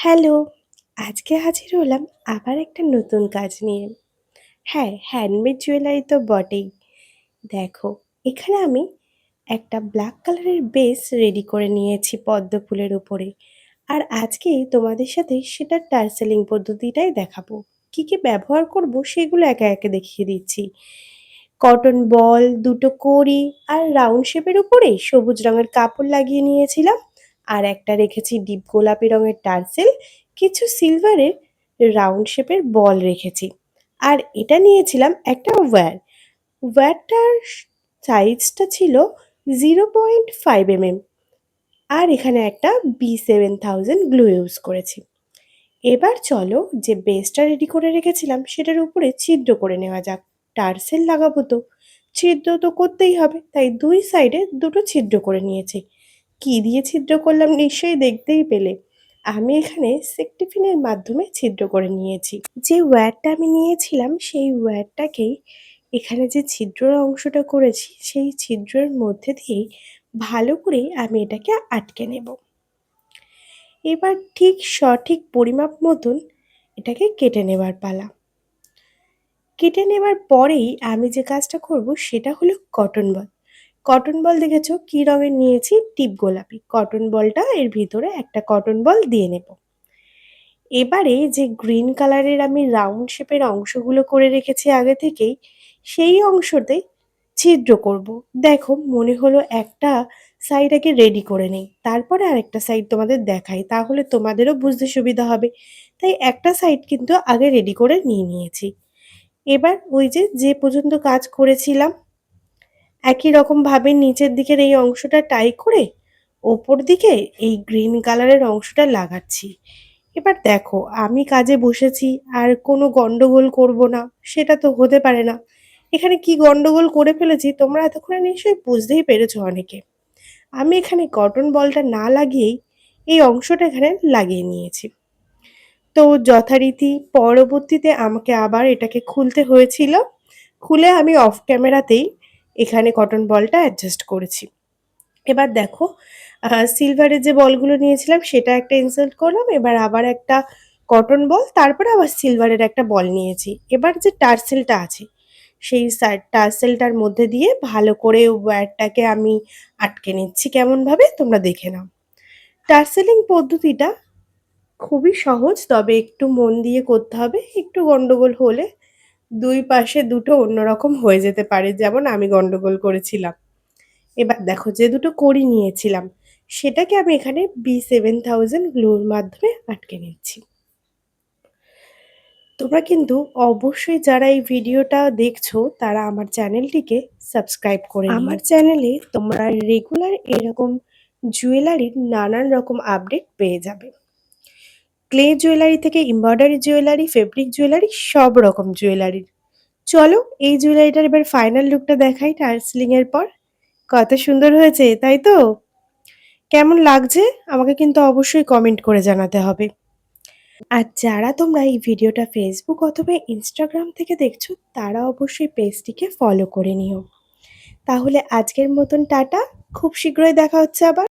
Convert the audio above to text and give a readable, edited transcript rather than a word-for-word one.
Hello! আজকে হাজির হলাম আবার একটা নতুন কাজ নিয়ে। হ্যাঁ, হ্যান্ডমেড জুয়েলারি তো বটেই। দেখো, এখানে আমি একটা ব্ল্যাক কালারের বেস রেডি করে নিয়েছি পদ্ম ফুলের উপরে। আর আজকেই তোমাদের সাথে সেটার টার্সেলিং পদ্ধতিটাই দেখাবো। কী, কী ব্যবহার করব সেগুলো একে, একে দেখিয়ে দিচ্ছি। কটন বল, দুটো কড়ি আর রাউন্ড শেপের উপরে সবুজ রঙের কাপড় লাগিয়ে নিয়েছিলাম। আর একটা রেখেছি ডিপ গোলাপি রঙের টার্সেল, কিছু সিলভারের রাউন্ড শেপের বল রেখেছি। আর এটা নিয়েছিলাম একটা ওয়্যার। ওয়্যারটার সাইজটা ছিল 0.5 আর এখানে একটা B7000 গ্লু ইউজ করেছি। এবার চলো যে বেসটা রেডি করে রেখেছিলাম সেটার উপরে ছিদ্র করে নেওয়া যাক। টার্সেল লাগাবো তো, ছিদ্র তো করতেই হবে, তাই দুই সাইডে দুটো ছিদ্র করে নিয়েছি। কি দিয়ে ছিদ্র করলাম নিশ্চয়ই দেখতেই পেলে। আমি এখানে সেকটিফিনের মাধ্যমে ছিদ্র করে নিয়েছি। যে ওয়্যারটা আমি নিয়েছিলাম সেই ওয়্যারটাকেই এখানে যে ছিদ্রের অংশটা করেছি সেই ছিদ্রের মধ্যে দিয়েই ভালো করে আমি এটাকে আটকে নেব। এবার ঠিক সঠিক পরিমাপ মতন এটাকে কেটে নেবার পালা। কেটে নেবার পরেই আমি যে কাজটা করব সেটা হলো কটন বল। কটন বল দেখেছো কী রঙের নিয়েছি? ডিপ গোলাপি। কটন বলটা এর ভিতরে একটা কটন বল দিয়ে নেব। এবারে যে গ্রিন কালারের আমি রাউন্ড শেপের অংশগুলো করে রেখেছি আগে থেকেই, সেই অংশতে ছিদ্র করব। দেখো মনে হলো একটা সাইড আগে রেডি করে নেই, তারপরে আরেকটা সাইড তোমাদের দেখাই, তাহলে তোমাদেরও বুঝতে সুবিধা হবে। তাই একটা সাইড কিন্তু আগে রেডি করে নিয়ে নিয়েছি। এবার ওই যে যে পর্যন্ত কাজ করেছিলাম একই রকমভাবে নিচের দিকের এই অংশটা টাই করে ওপর দিকে এই গ্রিন কালারের অংশটা লাগাচ্ছি। এবার দেখো আমি কাজে বসেছি আর কোনো গন্ডগোল করব না সেটা তো হতে পারে না। এখানে কি গন্ডগোল করে ফেলেছি তোমরা এতক্ষণে নিশ্চয়ই বুঝতেই পেরেছো অনেকে। আমি এখানে কটন বলটা না লাগিয়েই এই অংশটা এখানে লাগিয়ে নিয়েছি। তো যথারীতি পরবর্তীতে আমাকে আবার এটাকে খুলতে হয়েছিল। খুলে আমি অফ ক্যামেরাতেই এখানে কটন বলটা অ্যাডজাস্ট করেছি। এবার দেখো সিলভারের যে বলগুলো নিয়েছিলাম সেটা একটা ইনসার্ট করলাম। এবার আবার একটা কটন বল, তারপরে আবার সিলভারের একটা বল নিয়েছি। এবার যে টার্সেলটা আছে সেই টার্সেলটার মধ্যে দিয়ে ভালো করে ওয়্যারটাকে আমি আটকে নিচ্ছি কেমনভাবে তোমরা দেখে নাও। টার্সেলিং পদ্ধতিটা খুবই সহজ, তবে একটু মন দিয়ে করতে হবে। একটু গন্ডগোল হলে দুই পাশে দুটো অন্যরকম হয়ে যেতে পারে, যেমন আমি গন্ডগোল করেছিলাম। এবার দেখো যে দুটো কড়ি নিয়েছিলাম সেটাকে আমি এখানে B7000 গ্লুর মাধ্যমে আটকে নিচ্ছি। তোমরা কিন্তু অবশ্যই যারা এই ভিডিওটা দেখছো তারা আমার চ্যানেলটিকে সাবস্ক্রাইব করে নিও। আমার চ্যানেলে তোমরা রেগুলার এরকম জুয়েলারির নানান রকম আপডেট পেয়ে যাবে। ক্লে জুয়েলারি থেকে এমব্রয়ডারি জুয়েলারি, ফেব্রিক জুয়েলারি, সব রকম জুয়েলারির। চলো এই জুয়েলারিটার এবার ফাইনাল লুকটা দেখাই টার্সেলিং এর পর। কত সুন্দর হয়েছে তাই তো? কেমন লাগছে আমাকে কিন্তু অবশ্যই কমেন্ট করে জানাতে হবে। আর যারা তোমরা এই ভিডিওটা ফেসবুক অথবা ইনস্টাগ্রাম থেকে দেখছো তারা অবশ্যই পেজটিকে ফলো করে নিও। তাহলে আজকের মতন টাটা, খুব শীঘ্রই দেখা হচ্ছে আবার।